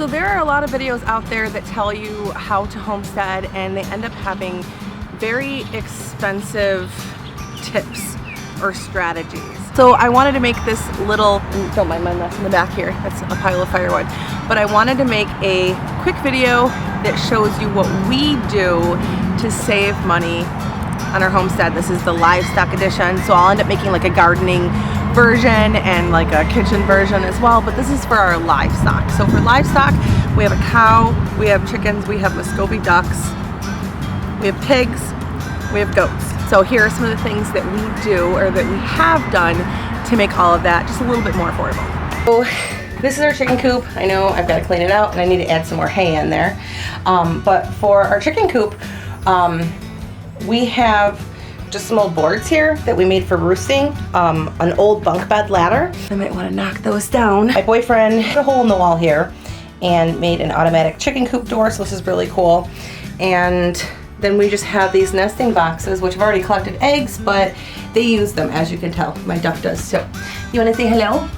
So there are a lot of videos out there that tell you how to homestead, and they end up having very expensive tips or strategies. So I wanted to make this little, don't mind my mess in the back here, that's a pile of firewood, but I wanted to make a quick video that shows you what we do to save money on our homestead. This is the livestock edition, so I'll end up making like a gardening version and like a kitchen version as well, but this is for our livestock. So for livestock, we have a cow, we have chickens, we have Muscovy ducks, we have pigs, we have goats. So here are some of the things that we do or that we have done to make all of that just a little bit more affordable. So this is our chicken coop. I know I've got to clean it out and I need to add some more hay in there. But for our chicken coop, we have just some old boards here that we made for roosting, an old bunk bed ladder. I might want to knock those down. My boyfriend put a hole in the wall here and made an automatic chicken coop door, so this is really cool. And then we just have these nesting boxes, which have already collected eggs, but they use them, as you can tell. My duck does too. You want to say hello?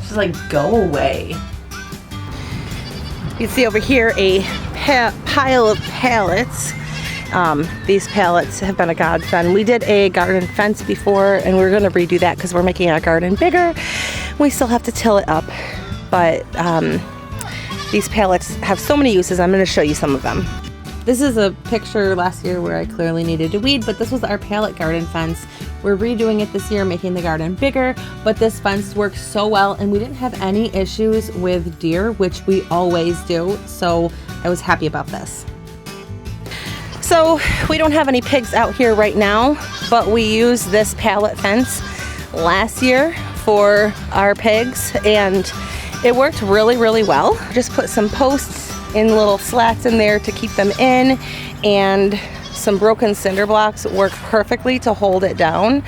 She's like, go away. You can see over here a pile of pallets. These pallets have been a godsend. We did a garden fence before, and we're going to redo that because we're making our garden bigger. We still have to till it up, but these pallets have so many uses. I'm going to show you some of them. This is a picture last year where I clearly needed to weed, but this was our pallet garden fence. We're redoing it this year, making the garden bigger, but this fence works so well, and we didn't have any issues with deer, which we always do, so I was happy about this. So we don't have any pigs out here right now, but we used this pallet fence last year for our pigs, and it worked really, really well. Just put some posts in little slats in there to keep them in, and some broken cinder blocks work perfectly to hold it down.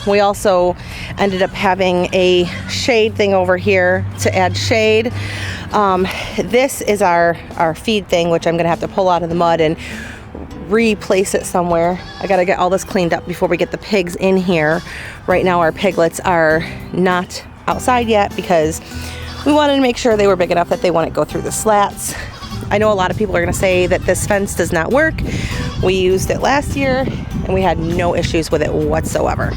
We also ended up having a shade thing over here to add shade. This is our feed thing, which I'm gonna have to pull out of the mud and replace it somewhere. I gotta get all this cleaned up before we get the pigs in here. Right now our piglets are not outside yet because we wanted to make sure they were big enough that they wouldn't go through the slats. I know a lot of people are going to say that this fence does not work. We used it last year and we had no issues with it whatsoever.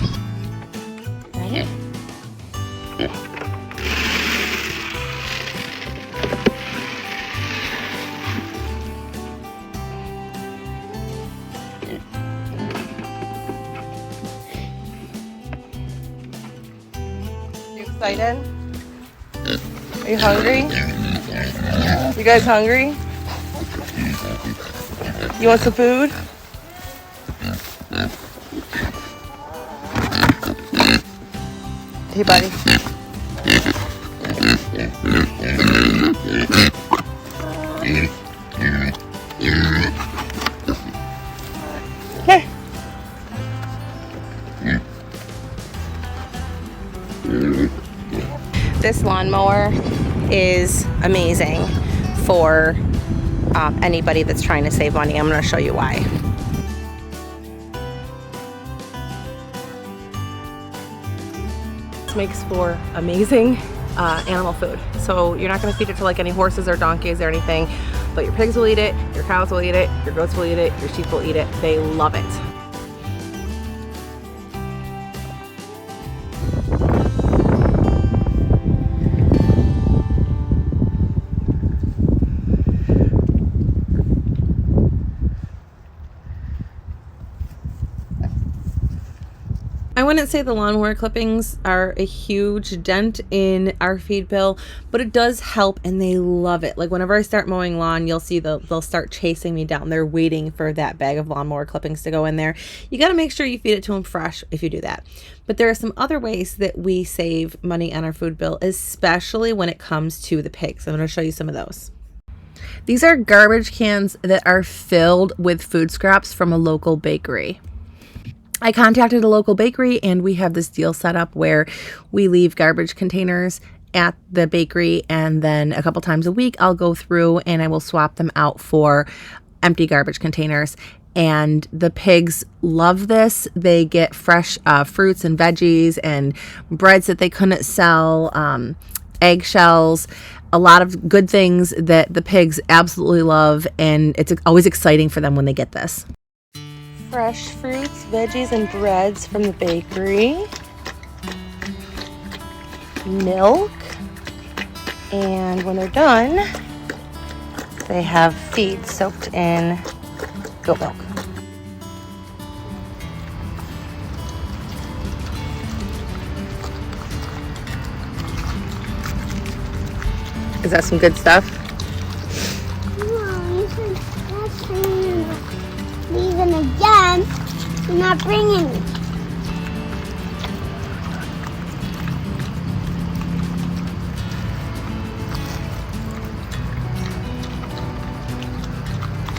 You excited? Are you hungry? You guys hungry? You want some food? Hey, buddy. Here. This lawnmower is amazing for anybody that's trying to save money. I'm going to show you why. This makes for amazing animal food. So you're not going to feed it to like any horses or donkeys or anything, but your pigs will eat it, your cows will eat it, your goats will eat it, your sheep will eat it. They love it. I wouldn't say the lawnmower clippings are a huge dent in our feed bill, but it does help and they love it. Like whenever I start mowing lawn, you'll see they'll start chasing me down. They're waiting for that bag of lawnmower clippings to go in there. You got to make sure you feed it to them fresh if you do that. But there are some other ways that we save money on our food bill, especially when it comes to the pigs. I'm going to show you some of those. These are garbage cans that are filled with food scraps from a local bakery. I contacted a local bakery and we have this deal set up where we leave garbage containers at the bakery, and then a couple times a week I'll go through and I will swap them out for empty garbage containers. And the pigs love this. They get fresh fruits and veggies and breads that they couldn't sell, eggshells. a lot of good things that the pigs absolutely love, and it's always exciting for them when they get this. Fresh fruits, veggies, and breads from the bakery. Milk. And when they're done, they have feed soaked in goat milk. Is that some good stuff? No, you said that's bringing leaving again. You're not bringing it.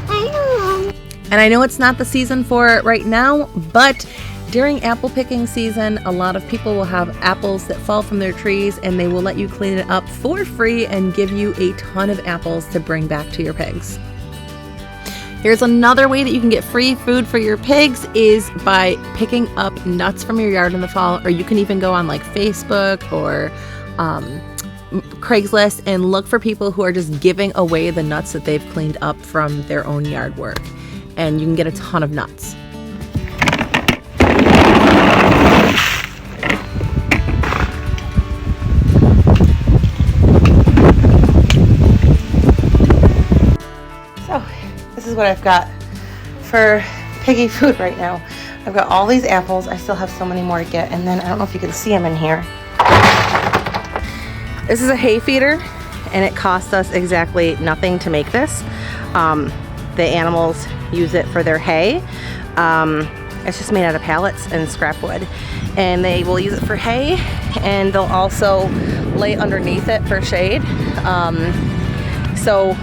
I know. And I know it's not the season for it right now, but during apple picking season, a lot of people will have apples that fall from their trees, and they will let you clean it up for free and give you a ton of apples to bring back to your pigs. Here's another way that you can get free food for your pigs is by picking up nuts from your yard in the fall, or you can even go on like Facebook or Craigslist and look for people who are just giving away the nuts that they've cleaned up from their own yard work, and you can get a ton of nuts. So this is what I've got for piggy food right now. I've got all these apples. I still have so many more to get, and then I don't know if you can see them in here. This is a hay feeder, and it costs us exactly nothing to make this. The animals use it for their hay. It's just made out of pallets and scrap wood, and they will use it for hay, and they'll also lay underneath it for shade. So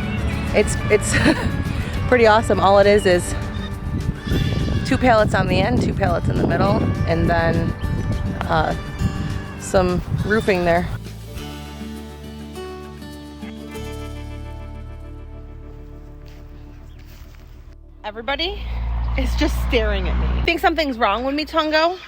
it's pretty awesome. All it is 2 pallets on the end, 2 pallets in the middle, and then some roofing there. Everybody is just staring at me. Think something's wrong with me, Tungo?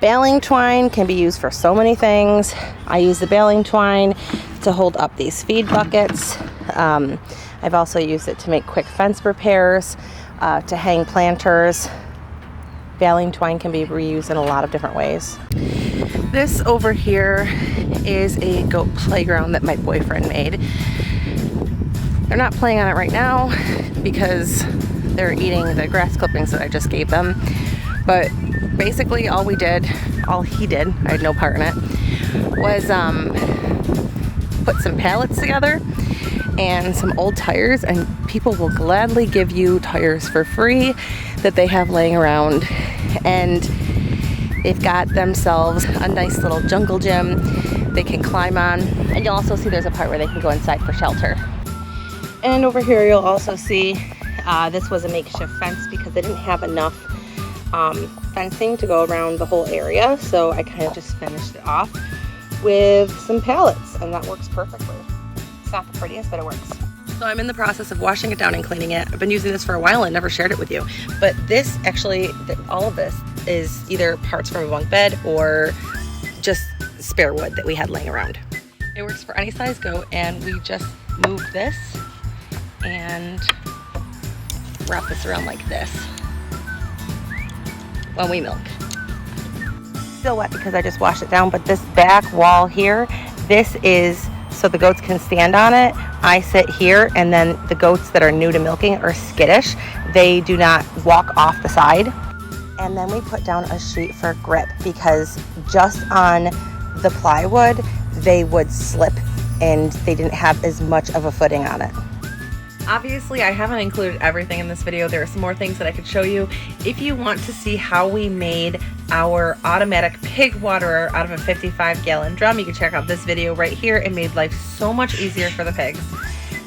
Baling twine can be used for so many things. I use the baling twine to hold up these feed buckets. I've also used it to make quick fence repairs, to hang planters. Baling twine can be reused in a lot of different ways. This over here is a goat playground that my boyfriend made. They're not playing on it right now because they're eating the grass clippings that I just gave them. But basically all he did, I had no part in it, was put some pallets together and some old tires, and people will gladly give you tires for free that they have laying around. And they've got themselves a nice little jungle gym they can climb on. And you'll also see there's a part where they can go inside for shelter. And over here you'll also see this was a makeshift fence because they didn't have enough fencing to go around the whole area, so I kind of just finished it off with some pallets, and that works perfectly. It's not the prettiest, but it works. So I'm in the process of washing it down and cleaning it. I've been using this for a while and never shared it with you, but this actually, all of this is either parts from a bunk bed or just spare wood that we had laying around. It works for any size goat, and we just move this and wrap this around like this when we milk. Still wet because I just washed it down, but this back wall here, this is so the goats can stand on it. I sit here, and then the goats that are new to milking are skittish. They do not walk off the side. And then we put down a sheet for grip because just on the plywood, they would slip and they didn't have as much of a footing on it. Obviously, I haven't included everything in this video. There are some more things that I could show you. If you want to see how we made our automatic pig waterer out of a 55-gallon drum, you can check out this video right here. It made life so much easier for the pigs.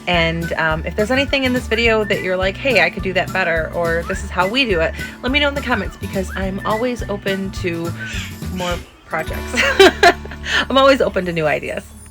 And if there's anything in this video that you're like, hey, I could do that better, or this is how we do it, let me know in the comments, because I'm always open to more projects. I'm always open to new ideas.